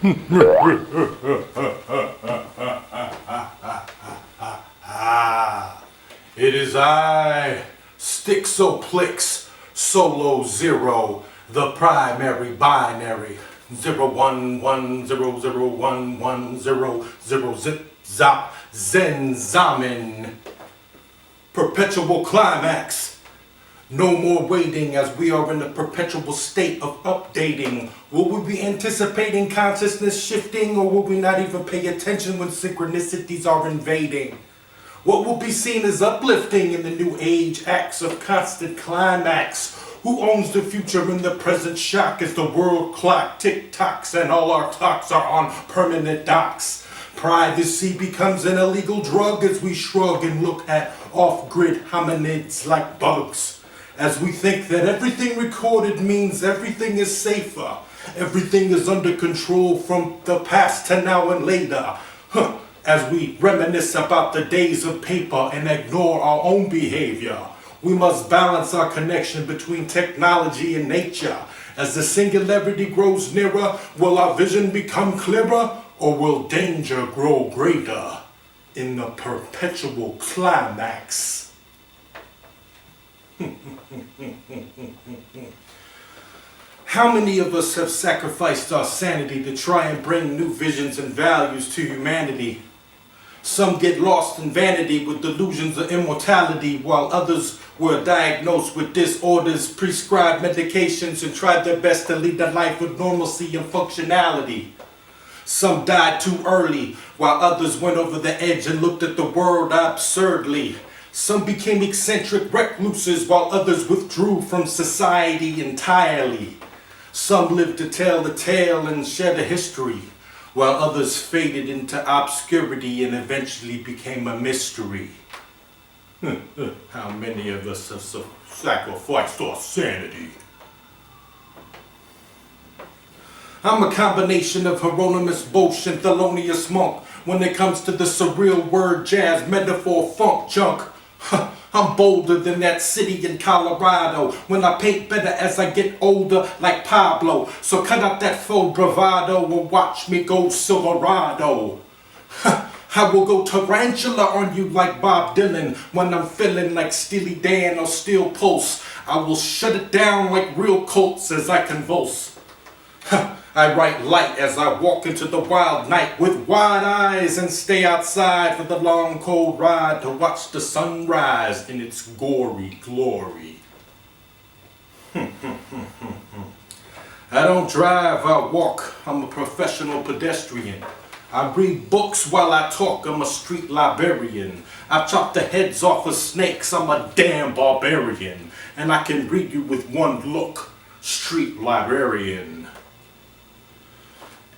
It is I, Styxxoplix, Solo Zero, the primary binary. 011001100 zip zop zen zamen. Perpetual climax. No more waiting as we are in a perpetual state of updating. Will we be anticipating consciousness shifting, or will we not even pay attention when synchronicities are invading? What will be seen as uplifting in the new age acts of constant climax? Who owns the future in the present shock as the world clock tick-tocks and all our clocks are on permanent docks? Privacy becomes an illegal drug as we shrug and look at off-grid hominids like bugs. As we think that everything recorded means everything is safer. Everything is under control from the past to now and later. As we reminisce about the days of paper and ignore our own behavior. We must balance our connection between technology and nature. As the singularity grows nearer, will our vision become clearer, or will danger grow greater in the perpetual climax? How many of us have sacrificed our sanity to try and bring new visions and values to humanity? Some get lost in vanity with delusions of immortality, while others were diagnosed with disorders, prescribed medications, and tried their best to lead a life with normalcy and functionality. Some died too early, while others went over the edge and looked at the world absurdly. Some became eccentric recluses, while others withdrew from society entirely. Some lived to tell the tale and share the history, while others faded into obscurity and eventually became a mystery. How many of us have sacrificed our sanity? I'm a combination of Hieronymus Bosch and Thelonious Monk when it comes to the surreal word, jazz, metaphor, funk, junk. I'm bolder than that city in Colorado when I paint better as I get older like Pablo. So cut out that faux bravado and watch me go Silverado. I will go tarantula on you like Bob Dylan when I'm feeling like Steely Dan or Steel Pulse. I will shut it down like real Colts as I convulse. I write light as I walk into the wild night with wide eyes and stay outside for the long cold ride to watch the sun rise in its gory glory. I don't drive, I walk. I'm a professional pedestrian. I read books while I talk. I'm a street librarian. I chop the heads off of snakes. I'm a damn barbarian. And I can read you with one look. Street librarian.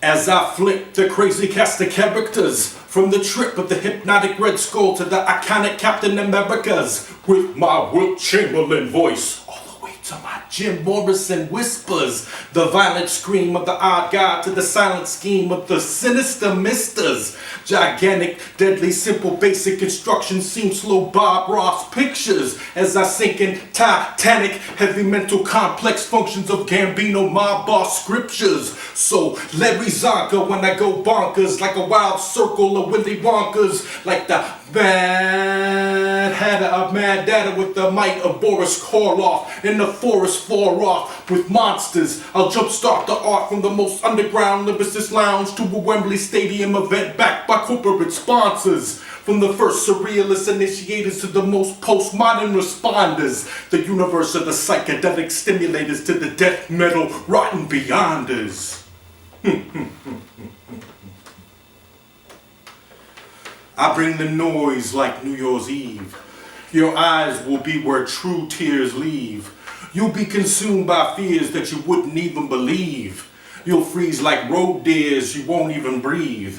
As I flick the crazy cast of characters, from the trip of the hypnotic Red Skull to the iconic Captain Americas, with my Wilt Chamberlain voice, all the way to my Jim Morrison whispers, the violent scream of the odd guy to the silent scheme of the sinister misters. Gigantic, deadly, simple, basic instruction seems slow Bob Ross pictures as I sink in Titanic, heavy mental complex functions of Gambino mob boss scriptures. So Larry Zonka when I go bonkers like a wild circle of Willy Wonkers, like the Mad Hatter of Mad Data with the might of Boris Karloff in the forest far off with monsters. I'll jumpstart the art from the most underground lyricist lounge to a Wembley Stadium event backed by corporate sponsors. From the first surrealist initiators to the most postmodern responders, the universe of the psychedelic stimulators to the death metal rotten beyonders. I bring the noise like New Year's Eve. Your eyes will be where true tears leave. You'll be consumed by fears that you wouldn't even believe. You'll freeze like road deers, you won't even breathe.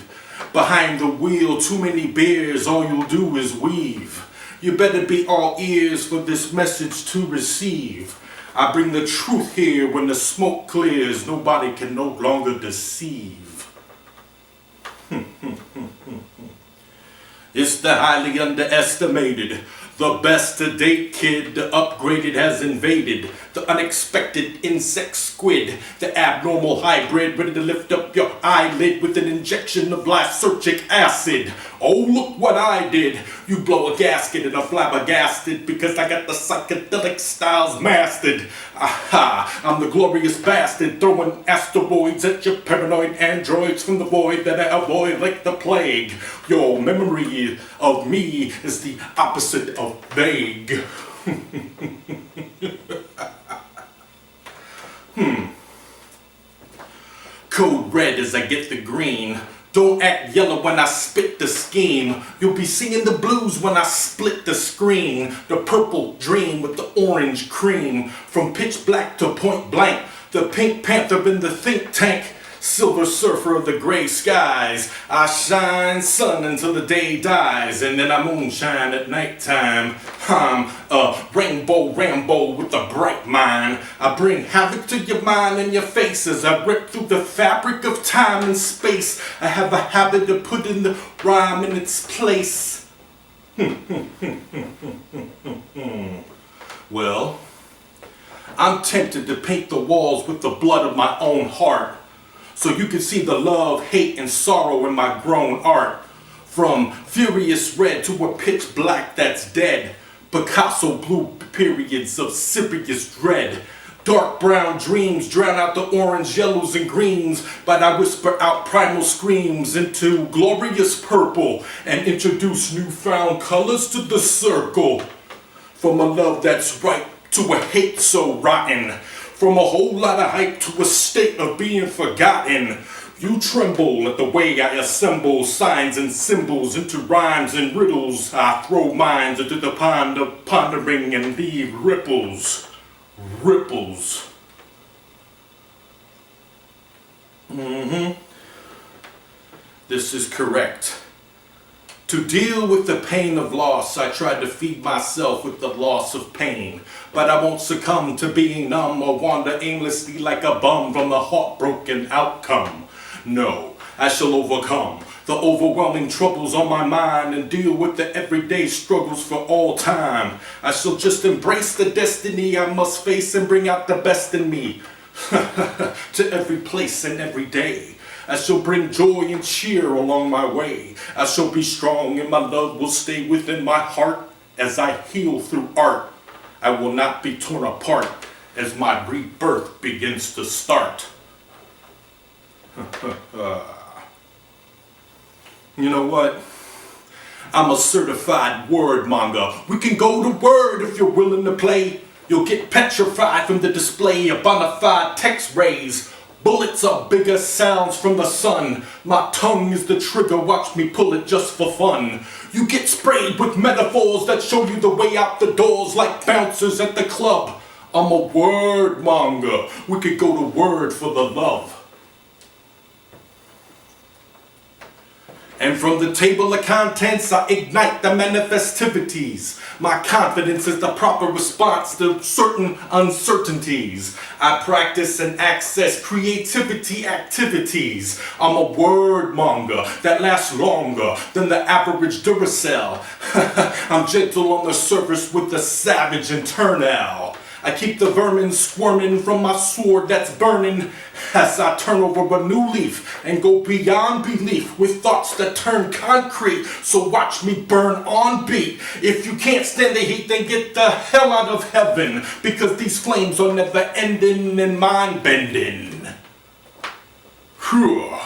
Behind the wheel, too many beers, all you'll do is weave. You better be all ears for this message to receive. I bring the truth here when the smoke clears, nobody can no longer deceive. It's the highly underestimated, the best to date kid, the upgraded has invaded. the unexpected insect squid, the abnormal hybrid ready to lift up your eyelid with an injection of lysergic acid. Oh, look what I did. You blow a gasket and I'm flabbergasted because I got the psychedelic styles mastered. Aha, I'm the glorious bastard throwing asteroids at your paranoid androids from the void that I avoid like the plague. Your memory of me is the opposite of vague. Code red as I get the green. Don't act yellow when I spit the scheme. You'll be singing the blues when I split the screen. The purple dream with the orange cream. From pitch black to point blank. The pink panther in the think tank. Silver surfer of the gray skies. I shine sun until the day dies. And then I moonshine at nighttime. I'm a rainbow Rambo with a bright mind. I bring havoc to your mind and your face as I rip through the fabric of time and space. I have a habit of putting the rhyme in its place. Well, I'm tempted to paint the walls with the blood of my own heart. So you can see the love, hate, and sorrow in my grown art. From furious red to a pitch black that's dead. Picasso blue periods of serious dread. Dark brown dreams drown out the orange, yellows, and greens. But I whisper out primal screams into glorious purple and introduce newfound colors to the circle. From a love that's right to a hate so rotten. From a whole lot of hype to a state of being forgotten. You tremble at the way I assemble signs and symbols into rhymes and riddles. I throw minds into the pond of pondering and leave ripples. Ripples. This is correct. To deal with the pain of loss, I tried to feed myself with the loss of pain. But I won't succumb to being numb or wander aimlessly like a bum from the heartbroken outcome. No, I shall overcome the overwhelming troubles on my mind and deal with the everyday struggles for all time. I shall just embrace the destiny I must face and bring out the best in me to every place and every day. I shall bring joy and cheer along my way. I shall be strong and my love will stay within my heart as I heal through art. I will not be torn apart as my rebirth begins to start. You know what? I'm a certified word monger. We can go to word if you're willing to play. You'll get petrified from the display of bona fide text rays. Bullets are bigger sounds from the sun. My tongue is the trigger, watch me pull it just for fun. You get sprayed with metaphors that show you the way out the doors like bouncers at the club. I'm a word monger. We could go to word for the love. And from the table of contents, I ignite the manifestivities. My confidence is the proper response to certain uncertainties. I practice and access creativity activities. I'm a word monger that lasts longer than the average Duracell. I'm gentle on the surface with the savage internal. I keep the vermin squirming from my sword that's burning as I turn over a new leaf and go beyond belief with thoughts that turn concrete. So watch me burn on beat. If you can't stand the heat, then get the hell out of heaven, because these flames are never ending and mind bending. Whew.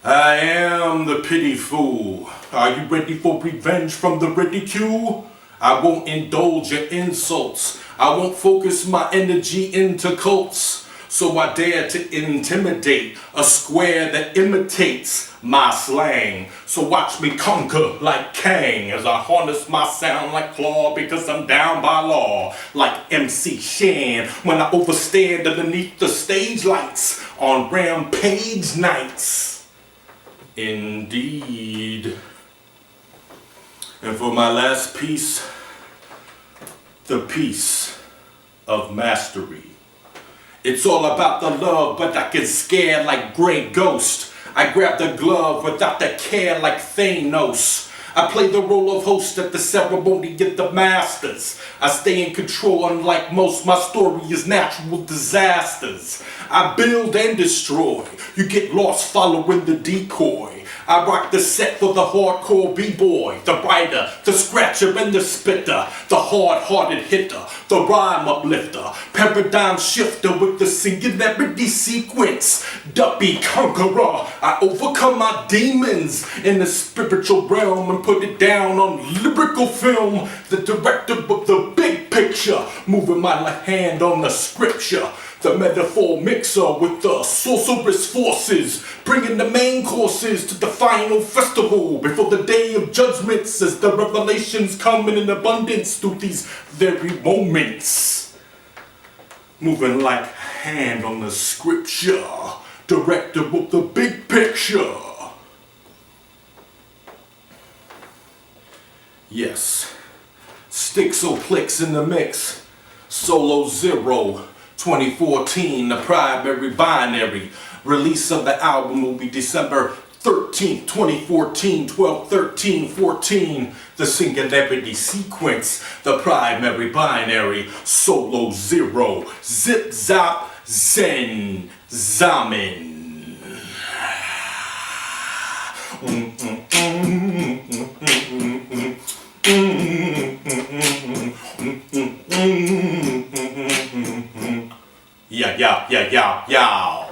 I am the pity fool. Are you ready for revenge from the ridicule? I won't indulge your insults. I won't focus my energy into cults. So I dare to intimidate a square that imitates my slang. So watch me conquer like Kang as I harness my sound like Claw, because I'm down by law. Like MC Shan when I overstand underneath the stage lights on rampage nights. Indeed. And for my last piece, the piece of mastery. It's all about the love, but I can scare like Grey Ghost. I grab the glove without the care like Thanos. I play the role of host at the ceremony of the masters. I stay in control, unlike most. My story is natural disasters. I build and destroy. You get lost following the decoy. I rock the set for the hardcore b-boy, the writer, the scratcher and the spitter, the hard-hearted hitter, the rhyme uplifter, paradigm shifter with the singularity sequence, duppy conqueror. I overcome my demons in the spiritual realm and put it down on lyrical film. The director of the big picture, moving my left hand on the scripture. The metaphor mixer with the sorceress forces, bringing the main courses to the final festival before the day of judgments as the revelations come in abundance through these very moments. Moving like hand on the scripture, director of the big picture. Yes, Styxxoplix in the mix, Solo Zero. 2014, the primary binary. Release of the album will be December 13th, 2014, 12/13/14. The singularity sequence, the primary binary, Solo Zero, Zip Zop, Zen, Zamen. Yeah, yeah, yeah, yeah, yeah.